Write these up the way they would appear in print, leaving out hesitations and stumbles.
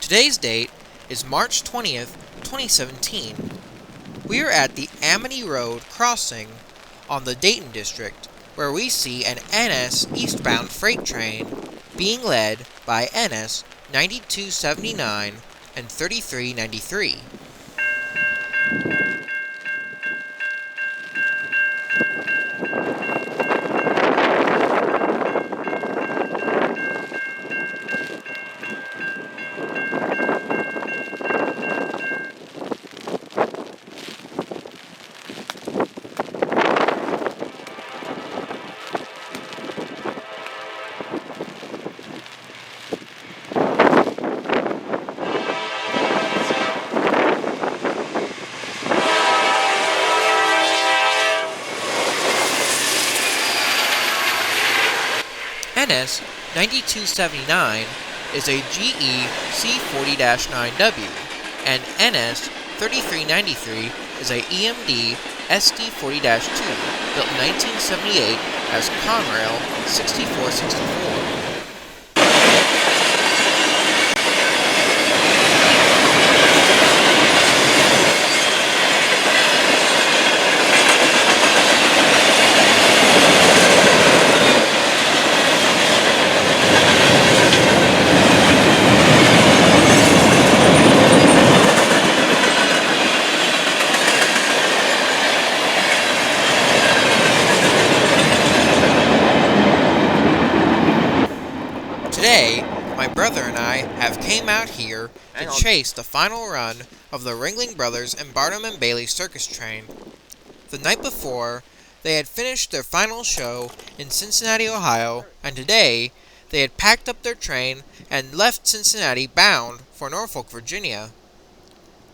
Today's date is March 20th, 2017. We are at the Amity Road crossing on the Dayton district, where we see an NS eastbound freight train being led by NS 9279 and 3393. NS 9279 is a GE C40-9W, and NS 3393 is a EMD SD40-2, built in 1978 as Conrail 6464. Today, my brother and I have came out here to chase the final run of the Ringling Brothers and Barnum and Bailey Circus train. The night before, they had finished their final show in Cincinnati, Ohio, and today they had packed up their train and left Cincinnati bound for Norfolk, Virginia.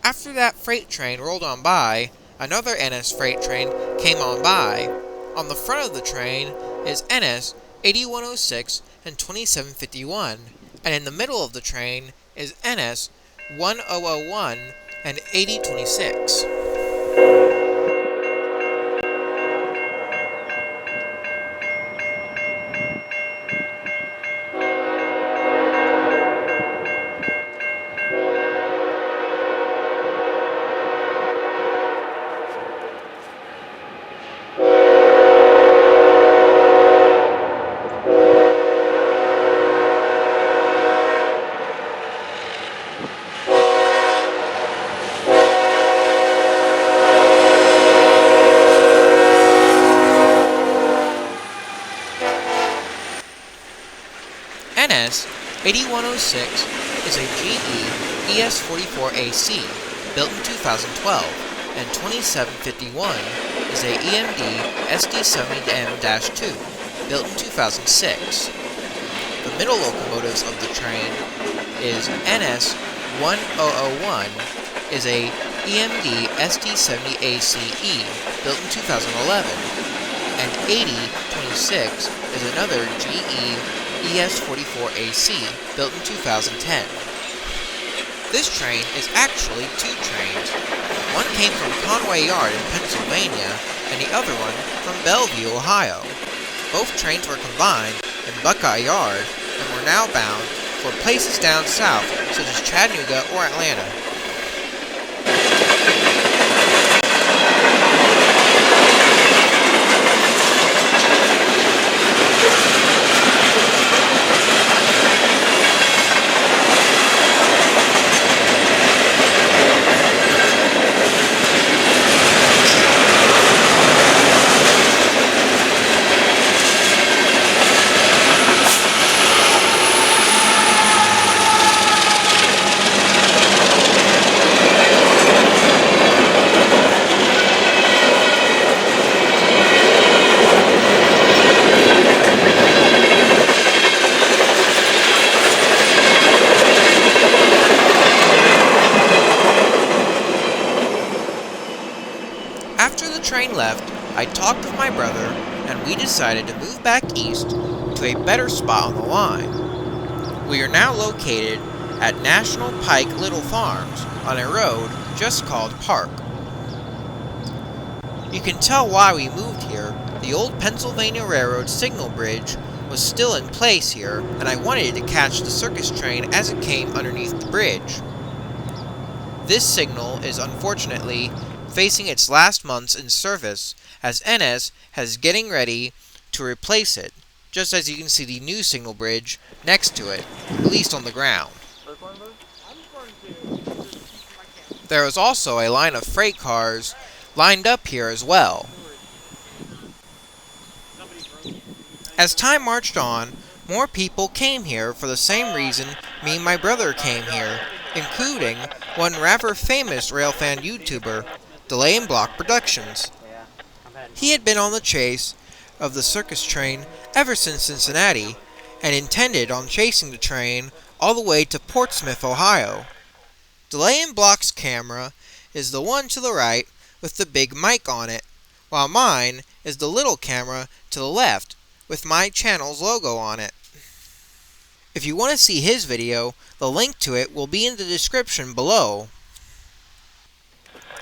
After that freight train rolled on by, another NS freight train came on by. On the front of the train is NS 8106 and 2751, and in the middle of the train is NS 1001 and 8026. NS 8106 is a GE ES44AC, built in 2012, and 2751 is a EMD SD70M-2, built in 2006. The middle locomotives of the train is NS 1001 is a EMD SD70ACE, built in 2011, and 8026 is another GE ES44AC, built in 2010. This train is actually two trains. One came from Conway Yard in Pennsylvania, and the other one from Bellevue, Ohio. Both trains were combined in Buckeye Yard and were now bound for places down south, such as Chattanooga or Atlanta. After the train left, I talked with my brother, and we decided to move back east to a better spot on the line. We are now located at National Pike Little Farms on a road just called Park. You can tell why we moved here. The old Pennsylvania Railroad signal bridge was still in place here, and I wanted to catch the circus train as it came underneath the bridge. This signal is unfortunately facing its last months in service, as NS is getting ready to replace it, just as you can see the new signal bridge next to it, at least on the ground. There is also a line of freight cars lined up here as well. As time marched on, more people came here for the same reason me and my brother came here, including one rather famous railfan YouTuber, Delay and Block Productions. He had been on the chase of the circus train ever since Cincinnati, and intended on chasing the train all the way to Portsmouth, Ohio. Delay and Block's camera is the one to the right with the big mic on it, while mine is the little camera to the left with my channel's logo on it. If you want to see his video, the link to it will be in the description below.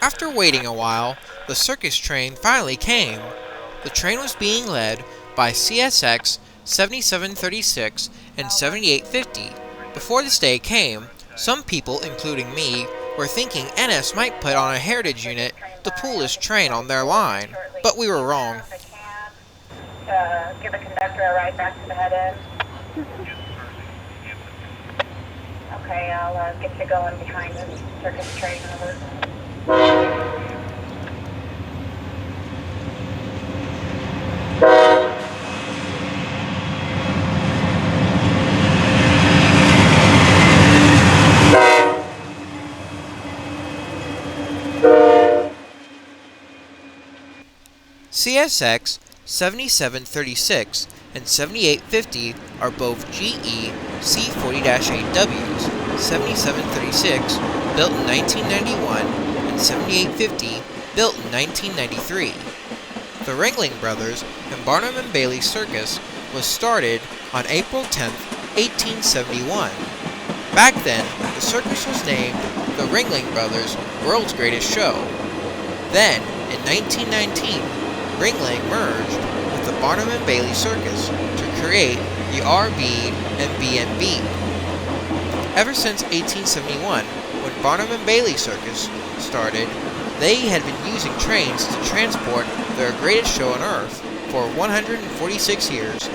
After waiting a while, the circus train finally came. The train was being led by CSX 7736 and 7850. Before this day came, some people, including me, were thinking NS might put on a heritage unit to pull this train on their line, but we were wrong. Give the conductor a ride back to the head end. Okay, I'll get you going behind the circus train. Over. CSX 7736 and 7850 are both GE C40-8Ws, 7736 built in 1991 and 7850 built in 1993. The Ringling Brothers and Barnum and Bailey Circus was started on April 10, 1871. Back then, the circus was named the Ringling Brothers World's Greatest Show. Then, in 1919, Ringling merged with the Barnum and Bailey Circus to create the RB&B&B. Ever since 1871, when Barnum and Bailey Circus started, they had been using trains to transport their greatest show on Earth for 146 years.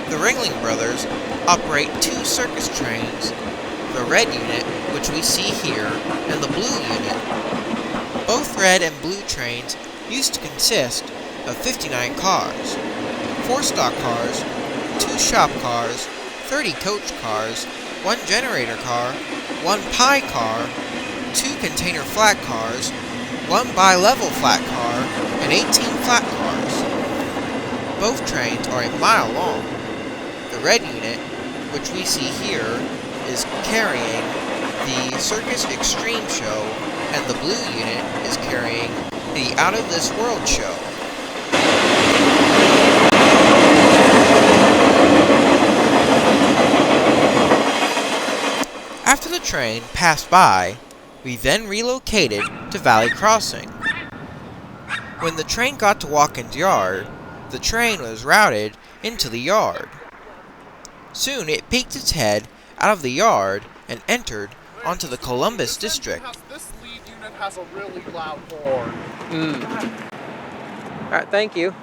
The Ringling Brothers operate two circus trains, the red unit, which we see here, and the blue unit. Both red and blue trains used to consist of 59 cars, 4 stock cars, 2 shop cars, 30 coach cars, 1 generator car, 1 pie car, 2 container flat cars, 1 bi-level flat car, and 18 flat cars. Both trains are a mile long. The red unit, which we see here, is carrying the Circus Extreme show, and the blue unit is carrying the Out of This World show. After the train passed by, we then relocated to Valley Crossing. When the train got to Watkins Yard, the train was routed into the yard. Soon it peeked its head out of the yard and entered onto the Columbus District. This lead unit has a really loud horn. Alright, thank you.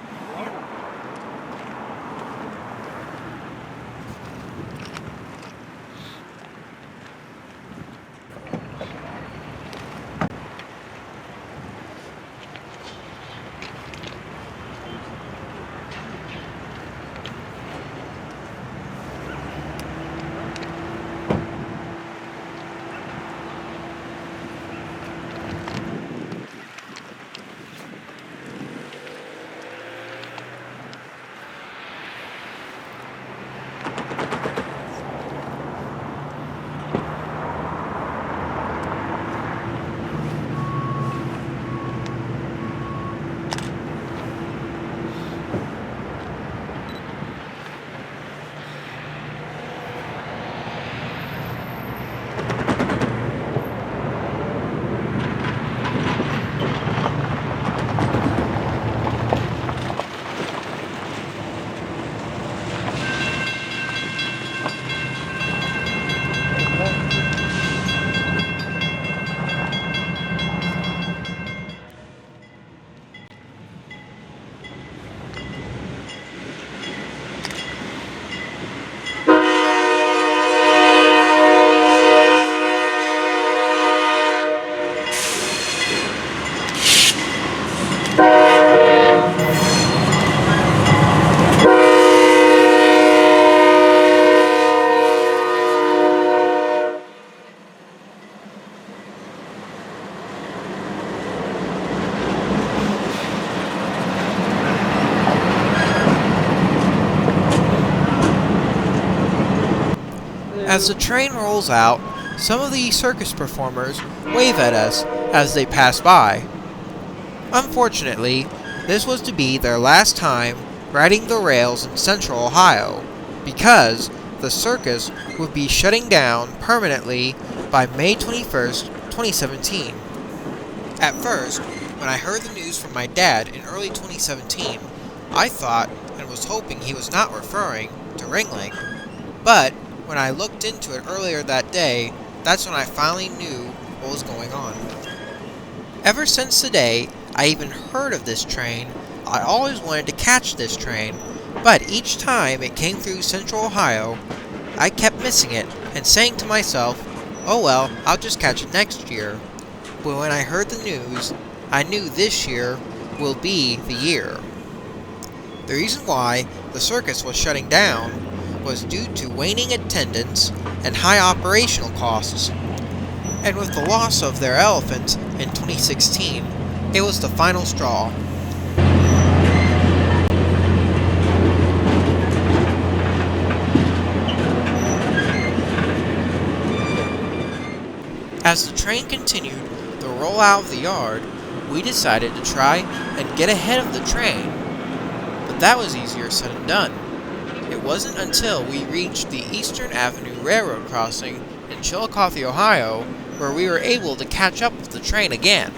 As the train rolls out, some of the circus performers wave at us as they pass by. Unfortunately, this was to be their last time riding the rails in central Ohio, because the circus would be shutting down permanently by May 21st, 2017. At first, when I heard the news from my dad in early 2017, I thought and was hoping he was not referring to Ringling, but when I looked into it earlier that day, that's when I finally knew what was going on. Ever since the day I even heard of this train, I always wanted to catch this train, but each time it came through central Ohio, I kept missing it and saying to myself, oh well, I'll just catch it next year. But when I heard the news, I knew this year will be the year. The reason why the circus was shutting down was due to waning attendance and high operational costs. And with the loss of their elephant in 2016, it was the final straw. As the train continued the rollout of the yard, we decided to try and get ahead of the train. But that was easier said than done. It wasn't until we reached the Eastern Avenue Railroad crossing in Chillicothe, Ohio, where we were able to catch up with the train again.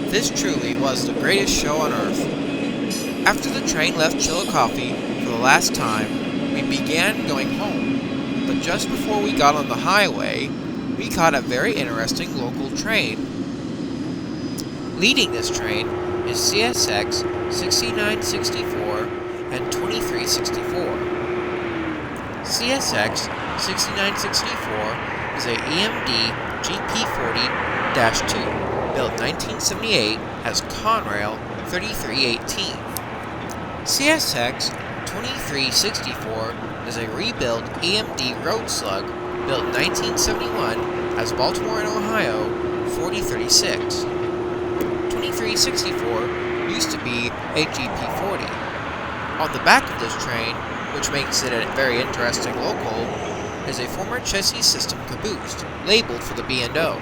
This truly was the greatest show on earth. After the train left Chillicothe for the last time, we began going home, but just before we got on the highway, we caught a very interesting local train. Leading this train is CSX 6964 and 2364. CSX 6964 is a EMD GP40-2. Built 1978, has Conrail 3318. CSX 2364 is a rebuilt EMD road slug built 1971, has Baltimore and Ohio 4036. 2364 used to be a GP40. On the back of this train, which makes it a very interesting local, is a former chassis system caboose labeled for the B&O.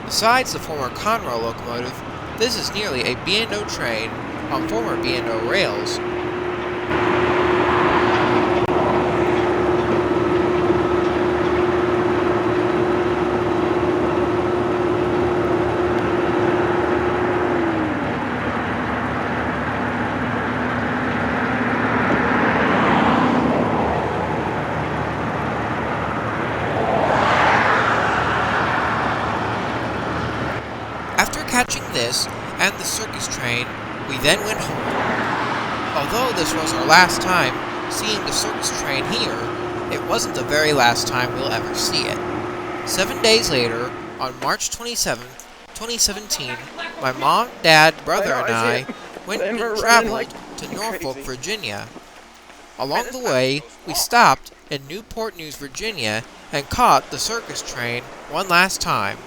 Besides the former Conrail locomotive, this is nearly a B&O train on former B&O rails. After catching this and the circus train, we then went home. Although this was our last time seeing the circus train here, it wasn't the very last time we'll ever see it. 7 days later, on March 27th, 2017, my mom, dad, brother, and I went and traveled to Norfolk, Virginia. Along the way, we stopped in Newport News, Virginia, and caught the circus train one last time.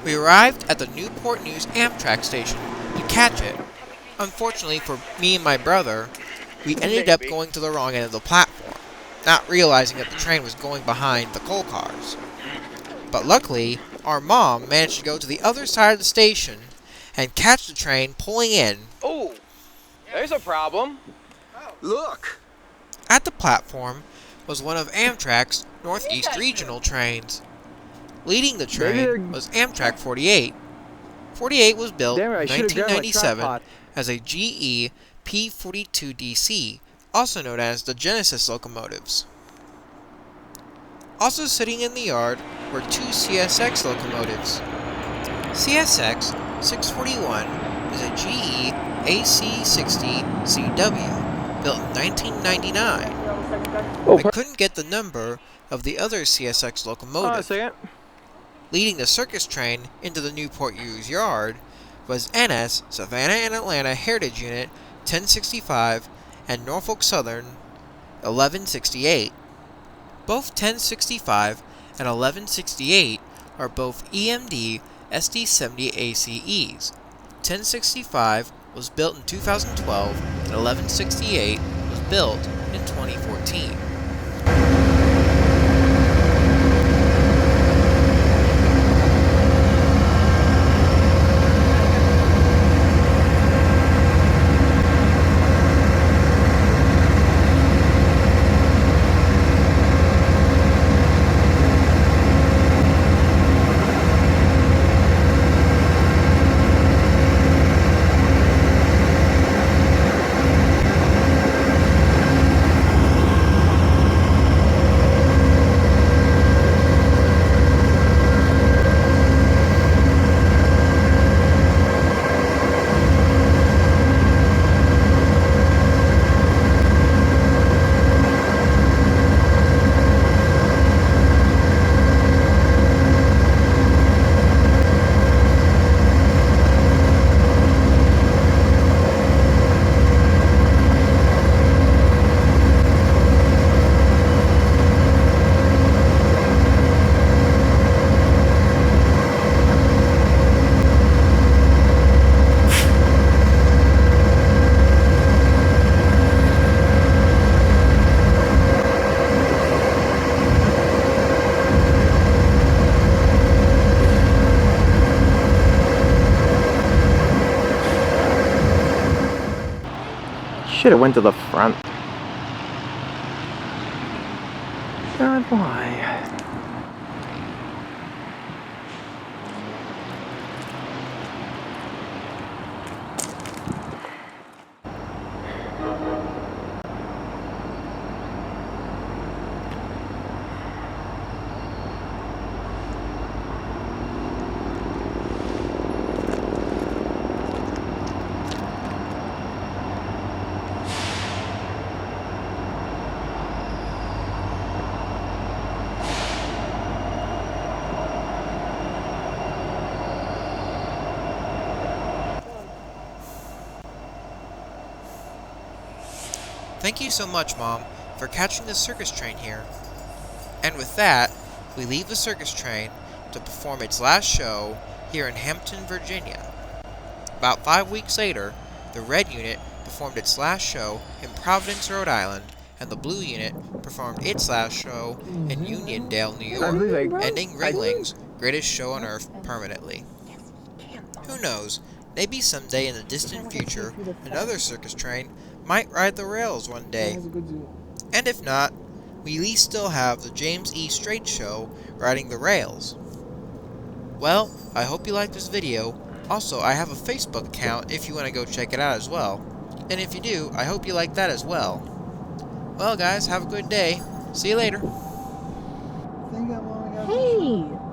We arrived at the Newport News Amtrak station to catch it. Unfortunately for me and my brother, we ended up going to the wrong end of the platform, not realizing that the train was going behind the coal cars. But luckily, our mom managed to go to the other side of the station and catch the train pulling in. Oh, there's a problem. Look! At the platform was one of Amtrak's Northeast Regional trains. Leading the train was Amtrak 48. 48 was built in 1997 as a GE P42DC, also known as the Genesis locomotives. Also sitting in the yard were two CSX locomotives. CSX 641 is a GE AC60 CW, built in 1999. I couldn't get the number of the other CSX locomotive. Leading the circus train into the Newport News yard was NS Savannah and Atlanta Heritage Unit 1065 and Norfolk Southern 1168. Both 1065 and 1168 are both EMD SD70 ACEs. 1065 was built in 2012 and 1168 was built in 2014. Should have went to the front. God, why? Thank you so much, Mom, for catching the circus train here. And with that, we leave the circus train to perform its last show here in Hampton, Virginia. About 5 weeks later, the red unit performed its last show in Providence, Rhode Island, and the blue unit performed its last show in Uniondale, New York, ending Ringling's greatest show on earth permanently. Who knows, maybe someday in the distant future, another circus train might ride the rails one day. And if not, we at least still have the James E. Strait Show riding the rails. Well, I hope you liked this video. Also, I have a Facebook account if you want to go check it out as well. And if you do, I hope you like that as well. Well guys, have a good day. See you later. Hey!